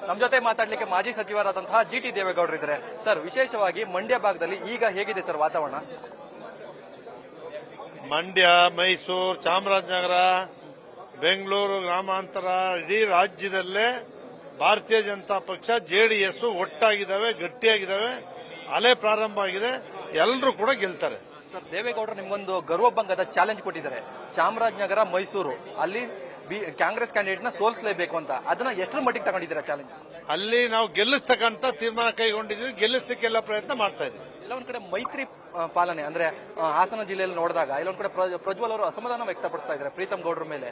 ನಮ್ಮ ಜೊತೆ ಮಾತಾಡ್ಲಿಕ್ಕೆ ಮಾಜಿ ಸಚಿವರಾದಂತಹ ಜಿಟಿ ದೇವೇಗೌಡರು ಇದ್ದಾರೆ. ಸರ್, ವಿಶೇಷವಾಗಿ ಮಂಡ್ಯ ಭಾಗದಲ್ಲಿ ಈಗ ಹೇಗಿದೆ ಸರ್ ವಾತಾವರಣ? ಮಂಡ್ಯ, ಮೈಸೂರು, ಚಾಮರಾಜನಗರ, ಬೆಂಗಳೂರು ಗ್ರಾಮಾಂತರ ಇಡೀ ರಾಜ್ಯದಲ್ಲೇ ಭಾರತೀಯ ಜನತಾ ಪಕ್ಷ ಜೆಡಿಎಸ್ ಒಟ್ಟಾಗಿದ್ದಾವೆ, ಗಟ್ಟಿಯಾಗಿದ್ದಾವೆ. ಅಲೆ ಪ್ರಾರಂಭ ಆಗಿದೆ. ಎಲ್ಲರೂ ಕೂಡ ಗೆಲ್ತಾರೆ. ಸರ್, ದೇವೇಗೌಡರು ನಿಮ್ಗೊಂದು ಗರ್ವಭಂಗದ ಚಾಲೆಂಜ್ ಕೊಟ್ಟಿದ್ದಾರೆ. ಚಾಮರಾಜನಗರ, ಮೈಸೂರು ಅಲ್ಲಿ ಕಾಂಗ್ರೆಸ್ ಕ್ಯಾಂಡಿಡೇಟ್ ನ ಸೋಲಿಸಲೇಬೇಕು ಅಂತ. ಅದನ್ನ ಎಷ್ಟರ ಮಟ್ಟಿಗೆ ತಗೊಂಡಿದ್ದೀರಾ ಚಾಲೆಂಜ್? ಅಲ್ಲಿ ನಾವು ಗೆಲ್ಲಿಸ್ತಕ್ಕಂಥ ತೀರ್ಮಾನ ಕೈಗೊಂಡಿದ್ವಿ. ಗೆಲ್ಲಿಸಲಿಕ್ಕೆಲ್ಲ ಪ್ರಯತ್ನ ಮಾಡ್ತಾ ಇದ್ವಿ. ಎಲ್ಲ ಒಂದ್ ಕಡೆ ಮೈತ್ರಿ ಪಾಲನೆ ಅಂದ್ರೆ ಹಾಸನ ಜಿಲ್ಲೆಯಲ್ಲಿ ನೋಡಿದಾಗ ಇಲ್ಲೊಂದ್ ಕಡೆ ಪ್ರಜ್ವಲ್ ಅವರು ಅಸಮಾಧಾನ ವ್ಯಕ್ತಪಡಿಸ್ತಾ ಇದ್ದಾರೆ. ಪ್ರೀತಮ್ ಗೌಡ್ರ ಮೇಲೆ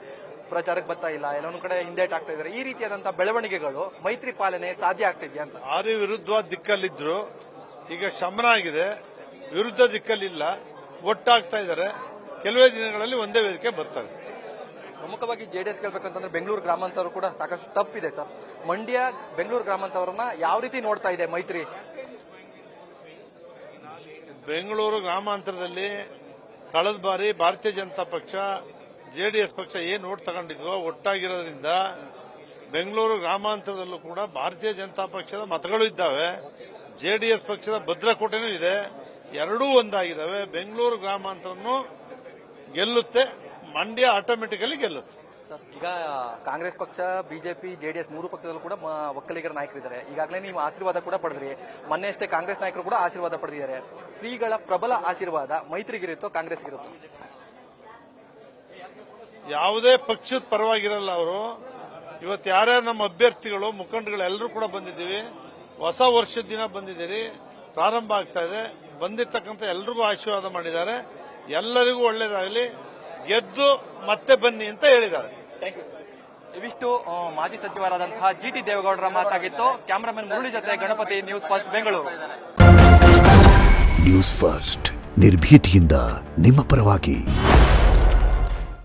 ಪ್ರಚಾರಕ್ಕೆ ಬರ್ತಾ ಇಲ್ಲ, ಎಲ್ಲೊಂದ್ ಕಡೆ ಹಿಂದೇಟ್ ಆಗ್ತಾ ಇದ್ದಾರೆ. ಈ ರೀತಿಯಾದಂತಹ ಬೆಳವಣಿಗೆಗಳು ಮೈತ್ರಿ ಪಾಲನೆ ಸಾಧ್ಯ ಆಗ್ತಿದ್ಯಾ ಅಂತ? ಆರು ವಿರುದ್ಧವಾದ ದಿಕ್ಕಲ್ಲಿದ್ರು, ಈಗ ಶಮನ ಆಗಿದೆ. ವಿರುದ್ಧ ದಿಕ್ಕಲ್ಲಿಲ್ಲ, ಒಟ್ಟಾಗ್ತಾ ಇದ್ದಾರೆ. ಕೆಲವೇ ದಿನಗಳಲ್ಲಿ ಒಂದೇ ವೇದಿಕೆ ಬರ್ತಾರೆ. ಪ್ರಮುಖವಾಗಿ ಜೆಡಿಎಸ್ ಗೆಲ್ಬೇಕಂತಂದ್ರೆ ಬೆಂಗಳೂರು ಗ್ರಾಮಾಂತರ ಕೂಡ ಸಾಕಷ್ಟು ತಪ್ಪಿದೆ ಸರ್. ಮಂಡ್ಯ, ಬೆಂಗಳೂರು ಗ್ರಾಮಾಂತರವನ್ನ ಯಾವ ರೀತಿ ನೋಡ್ತಾ ಇದೆ ಮೈತ್ರಿ? ಬೆಂಗಳೂರು ಗ್ರಾಮಾಂತರದಲ್ಲಿ ಕಳೆದ ಬಾರಿ ಭಾರತೀಯ ಜನತಾ ಪಕ್ಷ ಜೆಡಿಎಸ್ ಪಕ್ಷ ಏನು ಓಟ್ ತಗೊಂಡಿದ್ವೋ ಒಟ್ಟಾಗಿರೋದ್ರಿಂದ ಬೆಂಗಳೂರು ಗ್ರಾಮಾಂತರದಲ್ಲೂ ಕೂಡ ಭಾರತೀಯ ಜನತಾ ಪಕ್ಷದ ಮತಗಳು ಇದ್ದಾವೆ, ಜೆಡಿಎಸ್ ಪಕ್ಷದ ಭದ್ರಕೋಟೆನೂ ಇದೆ. ಎರಡೂ ಒಂದಾಗಿದ್ದಾವೆ. ಬೆಂಗಳೂರು ಗ್ರಾಮಾಂತರನು ಗೆಲ್ಲುತ್ತೆ, ಮಂಡ್ಯ ಆಟೋಮೆಟಿಕಲಿ ಗೆಲ್ಲುತ್ತೆ. ಸರ್, ಈಗ ಕಾಂಗ್ರೆಸ್ ಪಕ್ಷ, ಬಿಜೆಪಿ, ಜೆಡಿಎಸ್ ಮೂರು ಪಕ್ಷದಲ್ಲೂ ಕೂಡ ಒಕ್ಕಲಿಗರ ನಾಯಕರಿದ್ದಾರೆ. ಈಗಾಗಲೇ ನೀವು ಆಶೀರ್ವಾದ ಕೂಡ ಪಡೆದ್ರಿ. ಮೊನ್ನೆ ಅಷ್ಟೇ ಕಾಂಗ್ರೆಸ್ ನಾಯಕರು ಕೂಡ ಆಶೀರ್ವಾದ ಪಡೆದಿದ್ದಾರೆ. ಶ್ರೀಗಳ ಪ್ರಬಲ ಆಶೀರ್ವಾದ ಮೈತ್ರಿಗಿರುತ್ತೋ ಕಾಂಗ್ರೆಸ್ಗಿರುತ್ತೋ? ಯಾವುದೇ ಪಕ್ಷದ ಪರವಾಗಿರಲ್ಲ ಅವರು. ಇವತ್ತು ಯಾರ್ಯಾರು ನಮ್ಮ ಅಭ್ಯರ್ಥಿಗಳು, ಮುಖಂಡಗಳು ಎಲ್ಲರೂ ಕೂಡ ಬಂದಿದ್ದೀವಿ. ಹೊಸ ವರ್ಷದ ದಿನ ಬಂದಿದ್ದೀರಿ, ಪ್ರಾರಂಭ ಆಗ್ತಾ ಇದೆ. ಬಂದಿರ್ತಕ್ಕಂಥ ಎಲ್ರಿಗೂ ಆಶೀರ್ವಾದ ಮಾಡಿದ್ದಾರೆ. ಎಲ್ಲರಿಗೂ ಒಳ್ಳೇದಾಗಲಿ, ಗೆದ್ದು ಮತ್ತೆ ಬನ್ನಿ ಅಂತ ಹೇಳಿದ್ದಾರೆ. ಇವಿಷ್ಟು ಮಾಜಿ ಸಚಿವರಾದಂತಹ ಜಿಟಿ ದೇವೇಗೌಡರ ಮಾತಾಗಿತ್ತು. ಕ್ಯಾಮರಾಮನ್ ಮುರಳಿ ಜೊತೆ Ganapati, news first Bengaluru. News first ನಿರ್ಭೀತಿಯಿಂದ ನಿಮ್ಮ ಪರವಾಗಿ.